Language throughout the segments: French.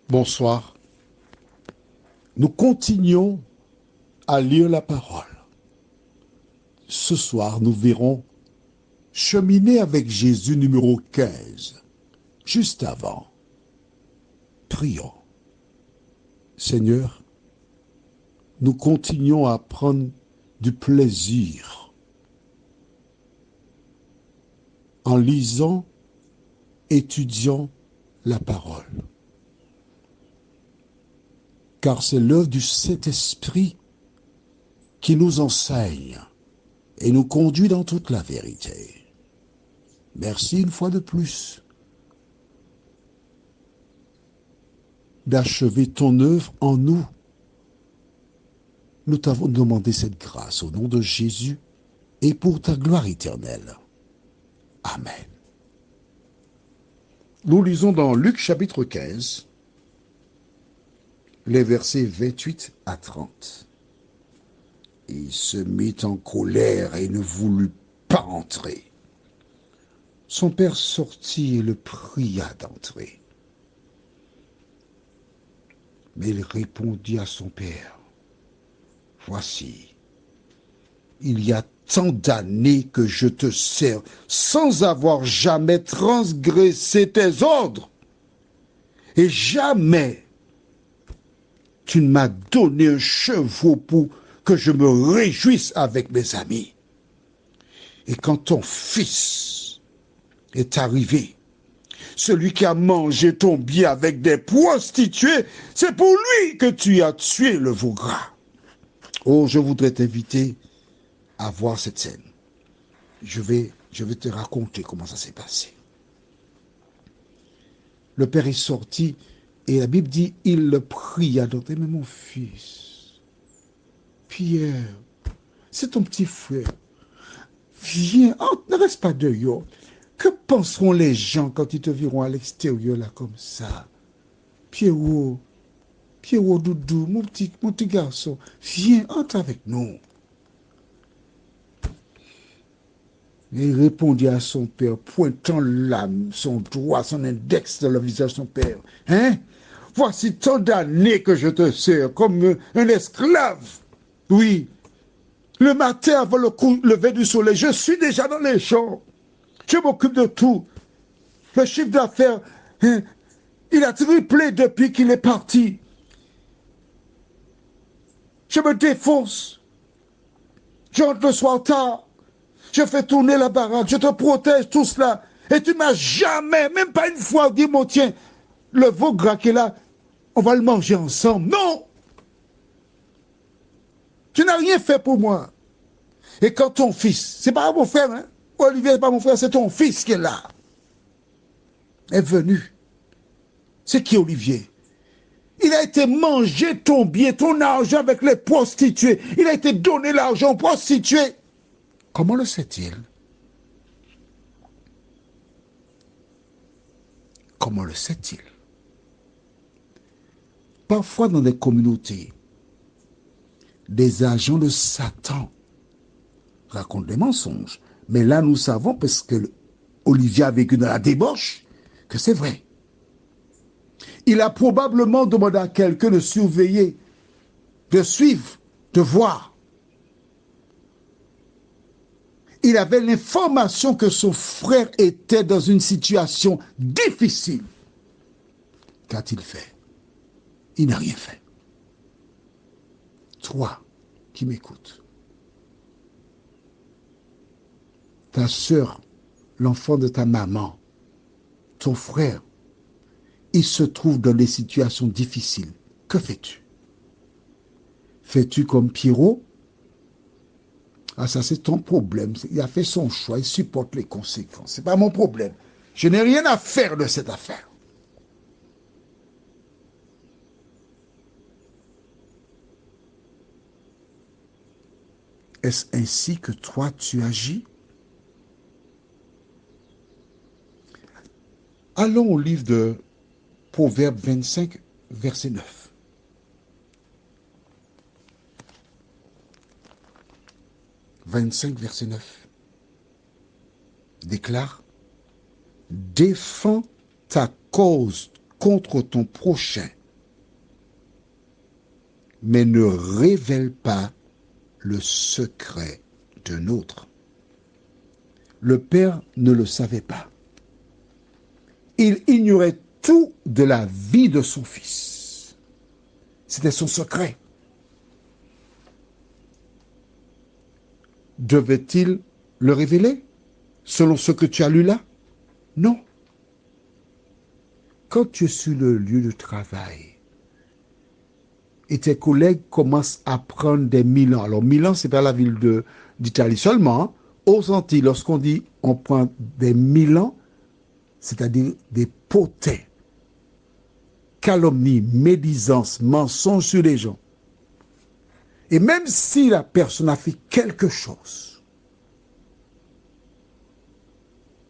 Bonsoir. Nous continuons à lire la parole. Ce soir, nous verrons cheminer avec Jésus numéro 15. Juste avant, prions. Seigneur, nous continuons à prendre du plaisir en lisant, étudiant la parole. Car c'est l'œuvre du Saint-Esprit qui nous enseigne et nous conduit dans toute la vérité. Merci une fois de plus d'achever ton œuvre en nous. Nous t'avons demandé cette grâce au nom de Jésus et pour ta gloire éternelle. Amen. Nous lisons dans Luc chapitre 15, les versets 28 à 30. Il se mit en colère et ne voulut pas entrer. Son père sortit et le pria d'entrer. Mais il répondit à son père, « Voici, il y a tant d'années que je te sers sans avoir jamais transgressé tes ordres. Et jamais tu ne m'as donné un chevreau pour que je me réjouisse avec mes amis. Et quand ton fils est arrivé, celui qui a mangé ton bien avec des prostituées, c'est pour lui que tu as tué le veau gras. » Oh, je voudrais t'inviter à voir cette scène. Je vais te raconter comment ça s'est passé. Le père est sorti et la Bible dit, il le pria d'entrer. Mais mon fils, Pierre, c'est ton petit frère. Viens, ne reste pas dehors. Que penseront les gens quand ils te verront à l'extérieur là comme ça? Pierrot, Doudou, mon petit garçon, viens, entre avec nous. Et il répondit à son père, pointant son doigt, son index dans le visage de son père. Hein? Voici tant d'années que je te sers comme un esclave. Oui, le matin avant le lever du soleil, je suis déjà dans les champs. Je m'occupe de tout. Le chiffre d'affaires, hein, il a triplé depuis qu'il est parti. Je me défonce. J'entre le soir tard. Je fais tourner la baraque, je te protège, tout cela. Et tu m'as jamais, même pas une fois, dit, mon tiens, le veau gras qui est là, on va le manger ensemble. Non! Tu n'as rien fait pour moi. Et quand ton fils, c'est pas mon frère, hein? Olivier, c'est pas mon frère, c'est ton fils qui est là, est venu. C'est qui, Olivier? Il a été mangé ton bien, ton argent avec les prostituées. Il a été donné l'argent aux prostituées. Comment le sait-il? Comment le sait-il? Parfois dans des communautés, des agents de Satan racontent des mensonges. Mais là, nous savons, parce que Olivier a vécu dans la débauche, que c'est vrai. Il a probablement demandé à quelqu'un de surveiller, de suivre, de voir. Il avait l'information que son frère était dans une situation difficile. Qu'a-t-il fait? Il n'a rien fait. Toi qui m'écoutes, ta sœur, l'enfant de ta maman, ton frère, il se trouve dans des situations difficiles. Que fais-tu? Fais-tu comme Pierrot? Ah, ça c'est ton problème. Il a fait son choix, il supporte les conséquences. Ce n'est pas mon problème. Je n'ai rien à faire de cette affaire. Est-ce ainsi que toi tu agis? Allons au livre de Proverbe 25, verset 9. « 25, verset 9 déclare « Défends ta cause contre ton prochain, mais ne révèle pas le secret d'un autre. Le père ne le savait pas. Il ignorait tout de la vie de son fils. C'était son secret. Devait-il le révéler selon ce que tu as lu là? Non. Quand tu es sur le lieu de travail et tes collègues commencent à prendre des Milan, alors Milan, c'est pas la ville d'Italie seulement, hein. Aux Antilles, lorsqu'on dit on prend des Milan, c'est-à-dire des potins, calomnie, médisance, mensonge sur les gens. Et même si la personne a fait quelque chose,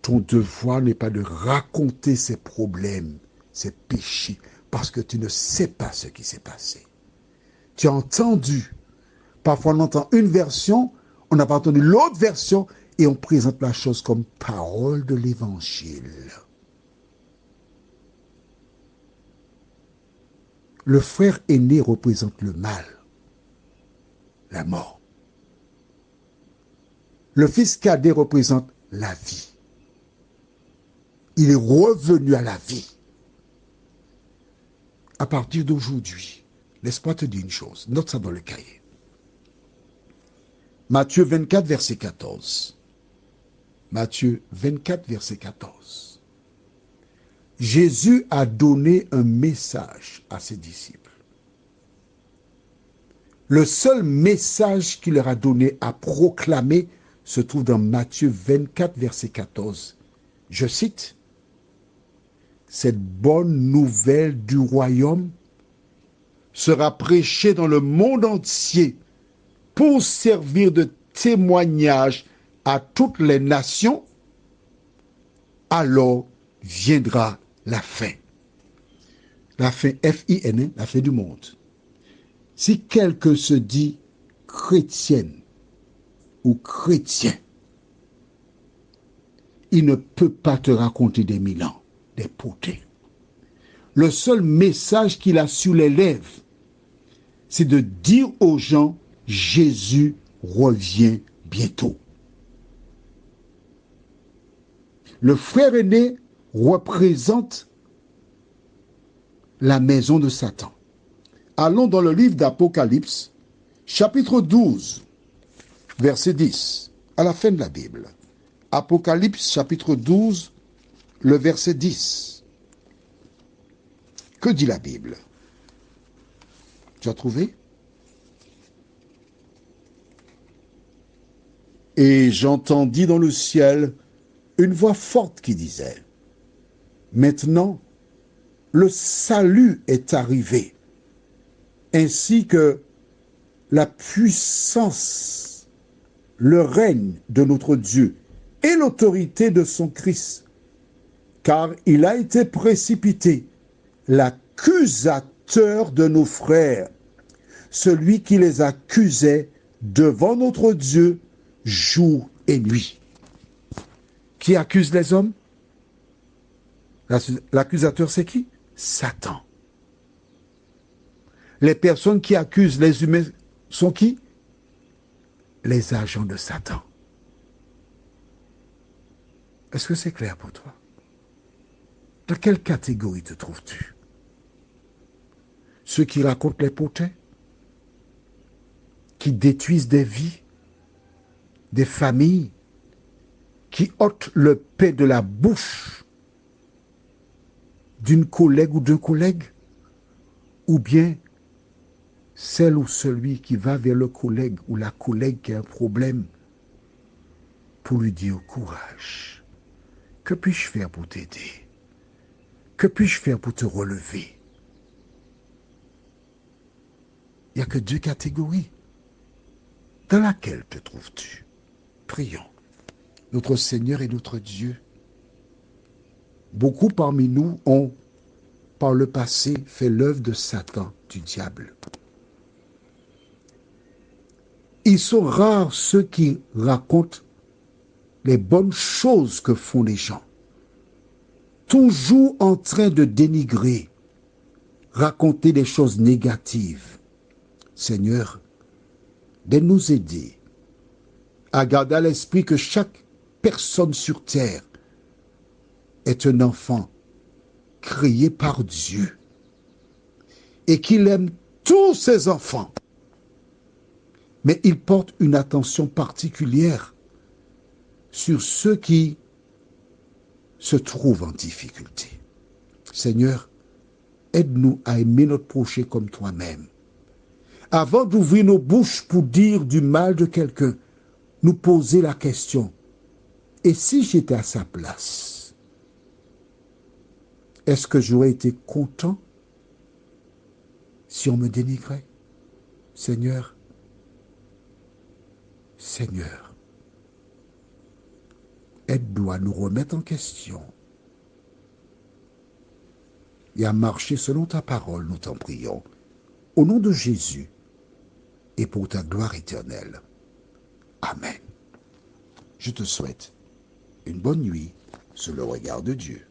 ton devoir n'est pas de raconter ses problèmes, ses péchés, parce que tu ne sais pas ce qui s'est passé. Tu as entendu. Parfois, on entend une version, on n'a pas entendu l'autre version, et on présente la chose comme parole de l'évangile. Le frère aîné représente le mal, la mort. Le fils cadet représente la vie. Il est revenu à la vie. À partir d'aujourd'hui, laisse-moi te dire une chose, note ça dans le cahier. Matthieu 24, verset 14. Matthieu 24, verset 14. Jésus a donné un message à ses disciples. Le seul message qu'il leur a donné à proclamer se trouve dans Matthieu 24, verset 14. Je cite, « Cette bonne nouvelle du royaume sera prêchée dans le monde entier pour servir de témoignage à toutes les nations, alors viendra la fin. » La fin, F-I-N, la fin du monde. Si quelqu'un se dit chrétienne ou chrétien, il ne peut pas te raconter des Milans, des potins. Le seul message qu'il a sur les lèvres, c'est de dire aux gens, Jésus revient bientôt. Le frère aîné représente la maison de Satan. Allons dans le livre d'Apocalypse, chapitre 12, verset 10, à la fin de la Bible. Apocalypse, chapitre 12, le verset 10. Que dit la Bible? Tu as trouvé? Et j'entendis dans le ciel une voix forte qui disait, « Maintenant, le salut est arrivé, ainsi que la puissance, le règne de notre Dieu et l'autorité de son Christ, car il a été précipité l'accusateur de nos frères, celui qui les accusait devant notre Dieu jour et nuit. » Qui accuse les hommes? L'accusateur, c'est qui? Satan. Les personnes qui accusent les humains sont qui? Les agents de Satan. Est-ce que c'est clair pour toi? Dans quelle catégorie te trouves-tu? Ceux qui racontent les potins? Qui détruisent des vies? Des familles? Qui ôtent le pain de la bouche d'une collègue ou d'un collègue? Ou bien celle ou celui qui va vers le collègue ou la collègue qui a un problème pour lui dire courage. Que puis-je faire pour t'aider? Que puis-je faire pour te relever? Il n'y a que deux catégories. Dans laquelle te trouves-tu? Prions. Notre Seigneur et notre Dieu, beaucoup parmi nous ont, par le passé, fait l'œuvre de Satan, du diable. Ils sont rares ceux qui racontent les bonnes choses que font les gens. toujours en train de dénigrer, raconter des choses négatives. Seigneur, de nous aider à garder à l'esprit que chaque personne sur terre est un enfant créé par Dieu et qu'il aime tous ses enfants. Mais il porte une attention particulière sur ceux qui se trouvent en difficulté. Seigneur, aide-nous à aimer notre prochain comme toi-même. Avant d'ouvrir nos bouches pour dire du mal de quelqu'un, nous poser la question, et si j'étais à sa place, est-ce que j'aurais été content si on me dénigrait? Seigneur, Seigneur, aide-nous à nous remettre en question et à marcher selon ta parole, nous t'en prions. Au nom de Jésus et pour ta gloire éternelle. Amen. Je te souhaite une bonne nuit sous le regard de Dieu.